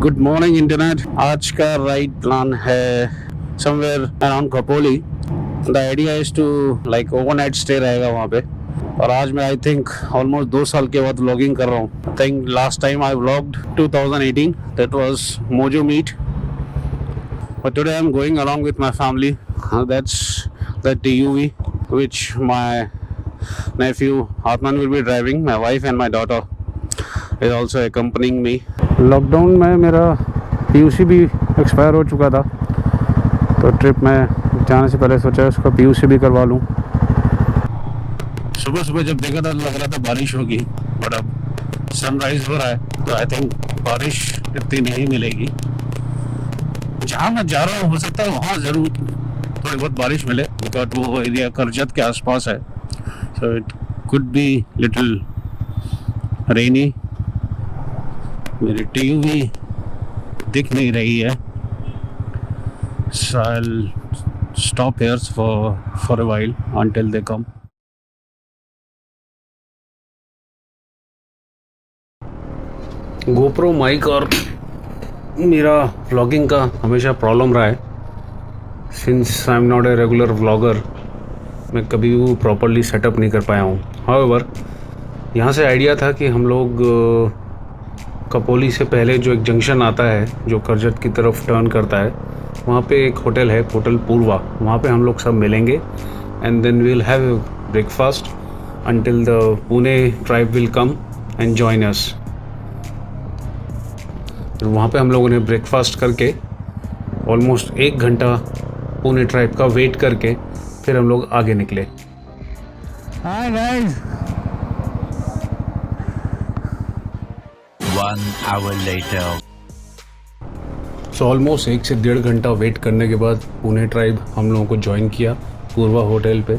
Good morning internet. आज का ride plan है somewhere around Khopoli. The idea is to like overnight stay रहेगा वहाँ पे। और आज मैं आई थिंक ऑलमोस्ट 2 साल के बाद व्लॉगिंग कर रहा हूँ। Think last time I vlogged 2018, that was Mojo meet, but today I am going along with my family. That's the TUV which my nephew Atman will be driving. My wife and my daughter is also accompanying me. Lockdown में मेरा PUC भी expire हो चुका था, तो trip में जाने से पहले सोचा उसका PUC भी करवा लूँ। सुबह सुबह जब देखा था लग रहा था बारिश होगी, बट अब सनराइज हो रहा है, तो आई थिंक बारिश इतनी नहीं मिलेगी। जहाँ मैं जा रहा हूँ हो सकता है वहाँ ज़रूर थोड़ी बहुत बारिश मिले, बिकॉज वो एरिया करजत के आसपास है, so it could be little rainy. मेरी TUV दिख नहीं रही है, so I'll stop here for a while until they come. GoPro mic और मेरा व्लॉगिंग का हमेशा प्रॉब्लम रहा है। Since I am not a regular vlogger, मैं कभी वो प्रॉपरली सेटअप नहीं कर पाया हूँ। हाउएवर यहाँ से आइडिया था कि हम लोग कपोली से पहले जो एक जंक्शन आता है जो करजत की तरफ टर्न करता है, वहाँ पे एक होटल है, होटल पूर्वा। वहाँ पे हम लोग सब मिलेंगे and then we will have breakfast until the Pune tribe will come and join us. वहाँ पे हम लोगों ने ब्रेकफास्ट करके ऑलमोस्ट 1 घंटा पुणे ट्राइब का वेट करके फिर हम लोग आगे निकले। Hi guys. 1 hour later. So almost 1 से 1.5 घंटा वेट करने के बाद पुणे ट्राइब हम लोगों को ज्वाइन किया पूर्वा होटल पे।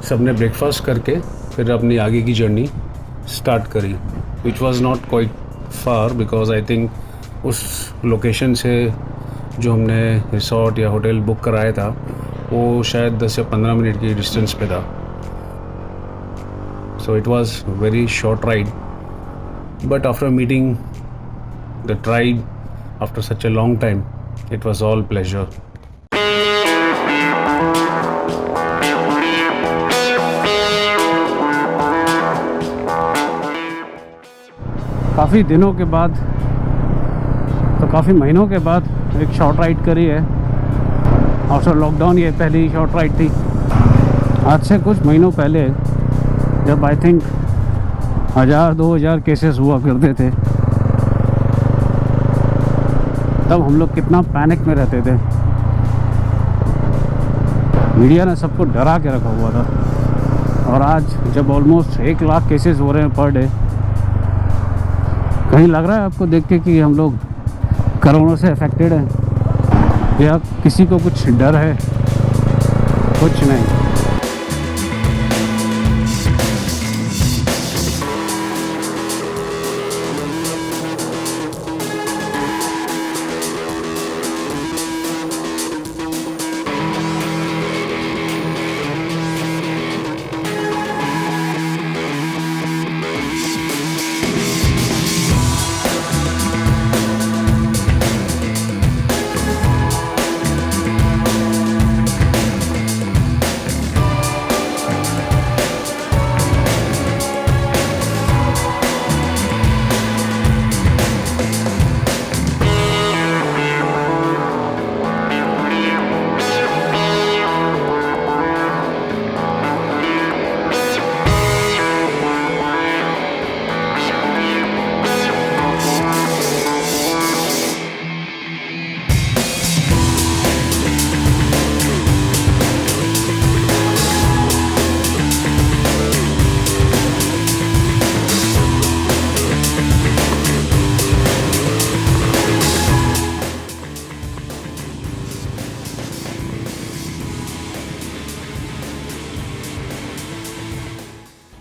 सब ने ब्रेकफास्ट करके फिर अपनी आगे की जर्नी स्टार्ट करी, which was not quite far because I think उस लोकेशन से जो हमने रिसोर्ट या होटल बुक कराया था वो शायद 10 या 15 मिनट की डिस्टेंस पे था। So it was very short ride, but after meeting the tribe after such a long time, it was all pleasure. काफ़ी दिनों के बाद, तो काफ़ी महीनों के बाद एक शॉर्ट राइड करी है। आफ्टर लॉकडाउन ये पहली शॉर्ट राइड थी। आज से कुछ महीनों पहले जब आई थिंक 1000-2000 केसेस हुआ करते थे, तब हम लोग कितना पैनिक में रहते थे। मीडिया ने सबको डरा के रखा हुआ था। और आज जब ऑलमोस्ट 1 लाख केसेस हो रहे हैं पर डे, कहीं लग रहा है आपको देख के कि हम लोग कोरोना से अफेक्टेड हैं या किसी को कुछ डर है? कुछ नहीं।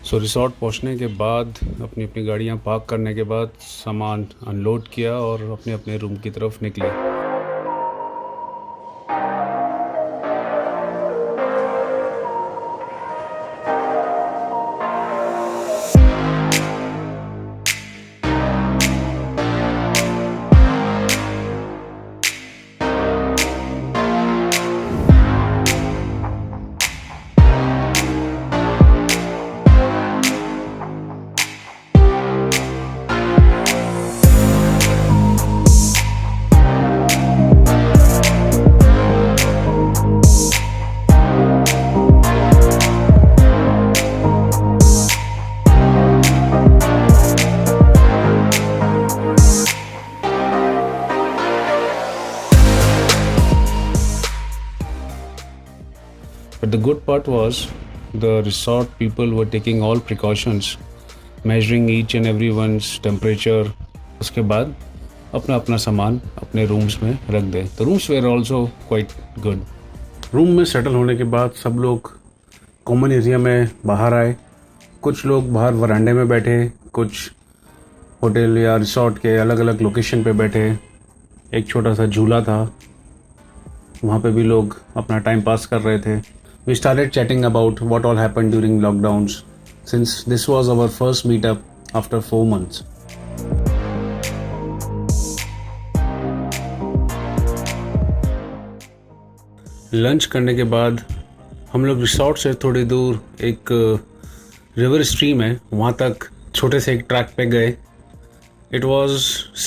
सो रिसोर्ट पहुंचने के बाद अपनी अपनी गाड़ियां पार्क करने के बाद सामान अनलोड किया और अपने अपने रूम की तरफ निकले। But the good part was the resort people were taking all precautions, measuring each and everyone's temperature. उसके बाद अपना अपना सामान अपने रूम्स में रख दे. The rooms were also quite good. Room में सेटल होने के बाद सब लोग कॉमन एरिया में बाहर आए. कुछ लोग बाहर वरांडे में बैठे, कुछ होटल या रिसॉर्ट के अलग अलग लोकेशन पे बैठे. एक छोटा सा झूला था, वहाँ पे भी लोग अपना टाइम पास कर रहे थे. We started chatting about what all happened during lockdowns since this was our first meetup after 4 months. Lunch करने के बाद हम लोग रिसॉर्ट से थोड़ी दूर एक रिवर स्ट्रीम है, वहाँ तक छोटे से एक ट्रैक पे गए. इट वाज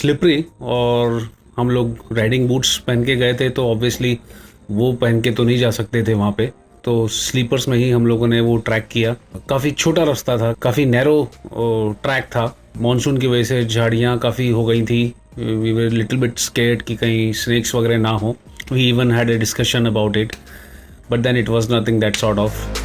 स्लिपरी और हम लोग राइडिंग बूट्स पहन के गए थे, तो ऑब्वियसली वो पहन के तो नहीं जा सकते थे वहाँ पे, तो स्लीपर्स में ही हम लोगों ने वो ट्रैक किया. काफ़ी छोटा रास्ता था, काफ़ी नैरो ट्रैक था. मॉनसून की वजह से झाड़ियाँ काफ़ी हो गई थी. We were little bit scared कि कहीं स्नेक्स वगैरह ना हो. We even had a discussion about it, but then it was nothing that sort of.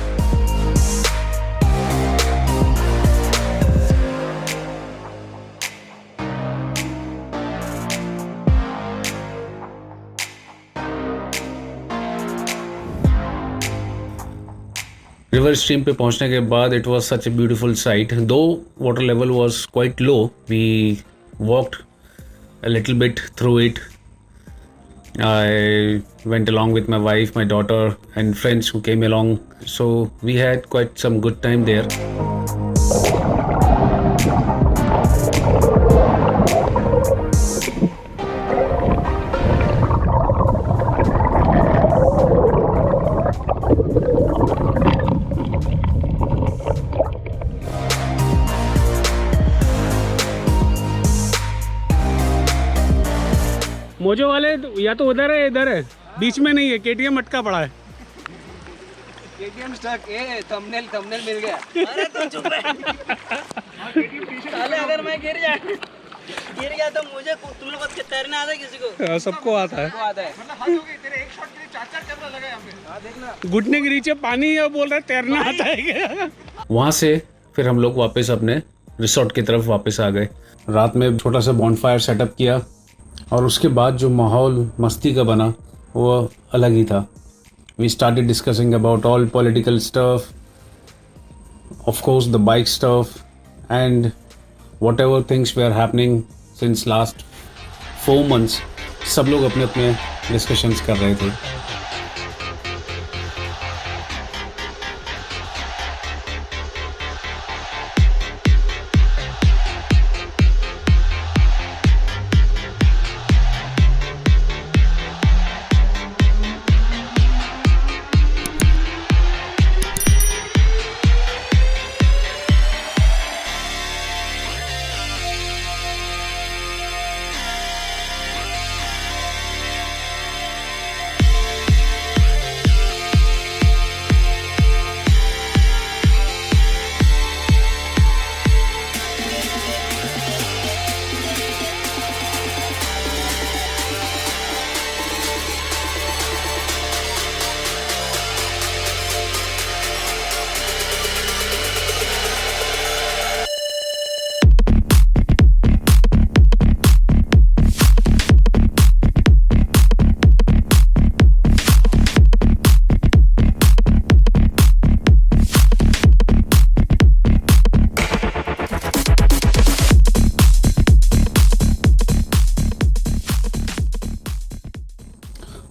River stream पे पहुंचने के बाद it was such a beautiful sight. Though water level was quite low, we walked a little bit through it. I went along with my wife, my daughter and friends who came along, so we had quite some good time there. Mojo वाले या तो उधर है या इधर है, बीच में नहीं है. केटीएम अटका पड़ा है. KTM stuck. थंबनेल मिल गया. अरे तू चुप रह. साले अगर मैं गिर गया तो मुझे, तुम लोग को तैरना आता है किसी को? सबको आता है. मतलब हद हो गई तेरे. एक शॉट के लिए 4 कैमरा लगा यहाँ पे. हां देखना, घुटने के नीचे पानी है, बोल रहा है तैरना आता है क्या? वहाँ से फिर हम लोग वापस अपने रिसोर्ट की तरफ वापस आ गए. रात में छोटा सा बॉनफायर सेटअप किया और उसके बाद जो माहौल मस्ती का बना वो अलग ही था. We started discussing about all political stuff, of course the bike stuff and whatever things we are happening since last 4 months. सब लोग अपने अपने डिस्कशंस कर रहे थे.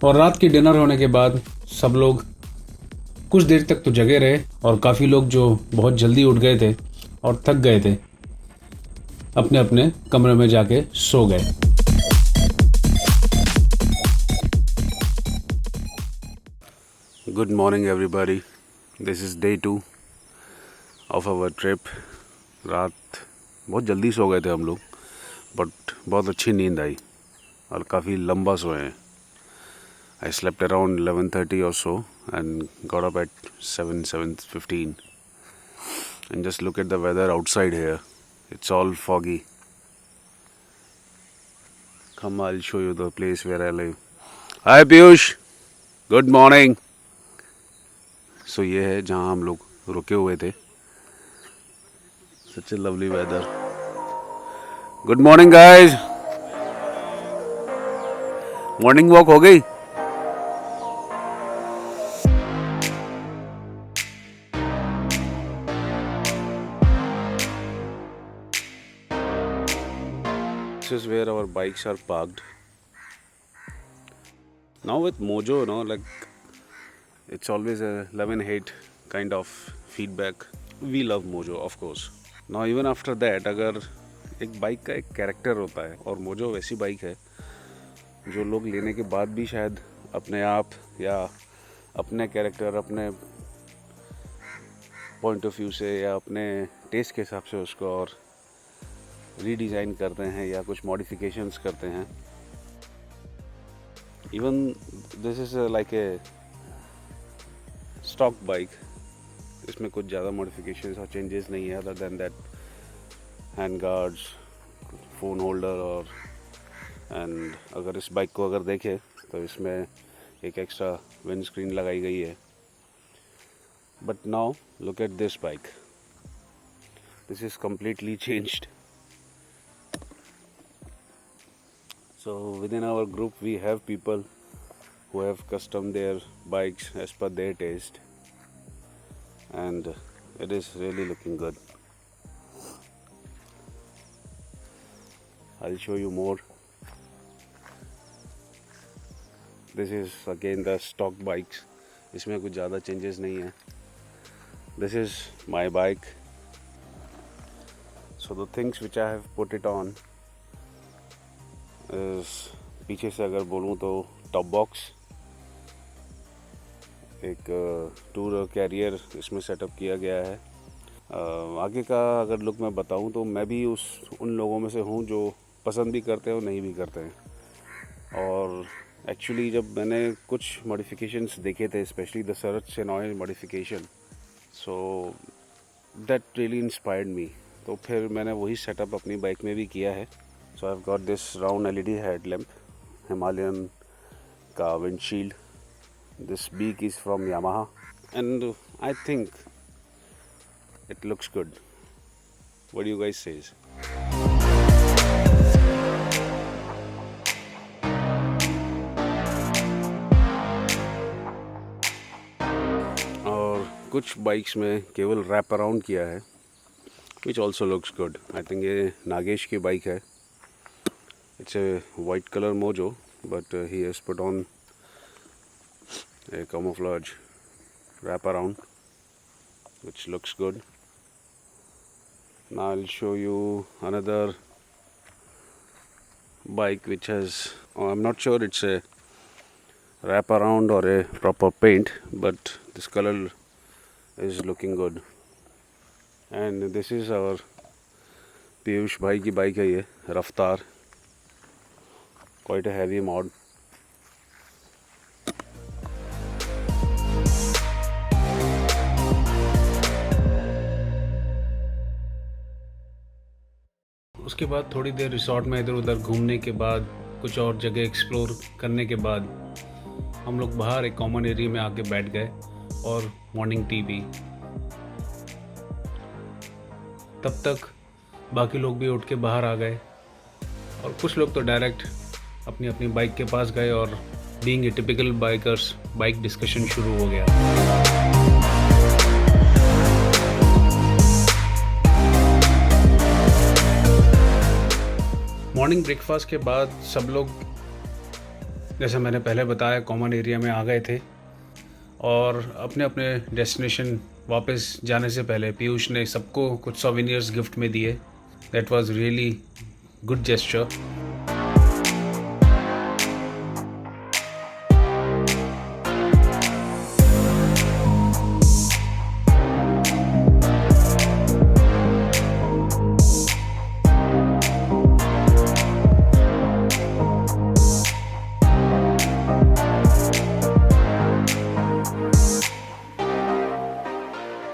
और रात की डिनर होने के बाद सब लोग कुछ देर तक तो जगे रहे और काफ़ी लोग जो बहुत जल्दी उठ गए थे और थक गए थे अपने अपने कमरे में जाके सो गए. Good morning everybody. This is day 2 of our trip. रात बहुत जल्दी सो गए थे हम लोग, बट बहुत अच्छी नींद आई और काफ़ी लंबा सोए हैं. I slept around 11:30 or so and got up at 7:15. And just look at the weather outside here. It's all foggy. Come, I'll show you the place where I live. Hi Piyush. Good morning. सो ये है जहाँ हम लोग रुके हुए थे. Such a lovely weather. Good morning guys. Morning walk हो गई. This is where our bikes are parked. Now with Mojo, like it's always a love and hate kind of feedback. We love Mojo, of course. Now even after that, अगर एक bike का एक character होता है और Mojo वैसी bike है जो लोग लेने के बाद भी शायद अपने आप या अपने कैरेक्टर, अपने पॉइंट ऑफ व्यू से या अपने टेस्ट के हिसाब से उसको और रीडिज़ाइन करते हैं या कुछ मॉडिफिकेशंस करते हैं. Even this is like a stock bike. इसमें कुछ ज़्यादा मॉडिफिकेशंस और चेंजेस नहीं है other than that hand guards, phone holder और एंड अगर इस बाइक को अगर देखें तो इसमें एक एक्स्ट्रा विंड स्क्रीन लगाई गई है. But now look at this bike. This is completely changed. So within our group we have people who have custom their bikes as per their taste, and it is really looking good. I'll show you more. This is again the stock bikes. इसमें कुछ ज़्यादा changes नहीं है. This is my bike. So the things which I have put it on पीछे से अगर बोलूँ तो टॉप बॉक्स, एक टूर कैरियर इसमें सेटअप किया गया है. आगे का अगर लुक मैं बताऊँ तो मैं भी उन लोगों में से हूँ जो पसंद भी करते हैं और नहीं भी करते हैं. और एक्चुअली जब मैंने कुछ मॉडिफिकेशंस देखे थे, स्पेशली द सरच सेनॉय modification, so that really inspired me. तो फिर मैंने वही सेटअप अपनी बाइक में भी किया है. So I've got this round LED headlamp, Himalayan ka windshield. This beak is from Yamaha, and I think it looks good. What do you guys say? और कुछ बाइक्स में केवल रैप अराउंड किया है, which also looks good. I think ये नागेश की bike है. It's a white color Mojo, but he has put on a camouflage wrap around, which looks good. Now I'll show you another bike which has, I'm not sure it's a wrap around or a proper paint, but this color is looking good. And this is our Piyush भाई की bike है ये, रफ्तार. Quite a heavy mod. उसके बाद थोड़ी देर resort में इधर उधर घूमने के बाद, कुछ और जगह एक्सप्लोर करने के बाद हम लोग बाहर एक कॉमन एरिया में आके बैठ गए और मॉर्निंग टी पी. तब तक बाकी लोग भी उठ के बाहर आ गए और कुछ लोग तो डायरेक्ट अपनी अपनी बाइक के पास गए और being a typical bikers bike discussion शुरू हो गया. मॉर्निंग ब्रेकफास्ट के बाद सब लोग, जैसे मैंने पहले बताया, कॉमन एरिया में आ गए थे और अपने अपने डेस्टिनेशन वापस जाने से पहले पीयूष ने सबको कुछ सोवेनियर्स गिफ्ट में दिए. That was really good gesture.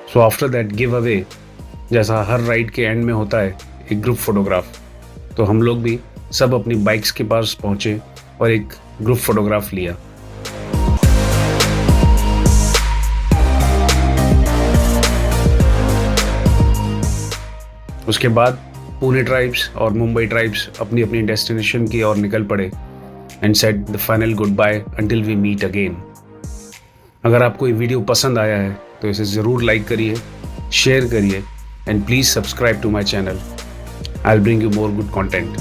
So after that give away, जैसा हर राइड के एंड में होता है एक ग्रुप फोटोग्राफ, तो हम लोग भी सब अपनी बाइक्स के पास पहुंचे और एक ग्रुप फोटोग्राफ लिया. उसके बाद पुणे ट्राइब्स और मुंबई ट्राइब्स अपनी अपनी डेस्टिनेशन की ओर निकल पड़े and said the final goodbye until we meet again. अगर आपको ये वीडियो पसंद आया है तो इसे ज़रूर लाइक करिए, शेयर करिए and please subscribe to my channel. I will bring you more good content.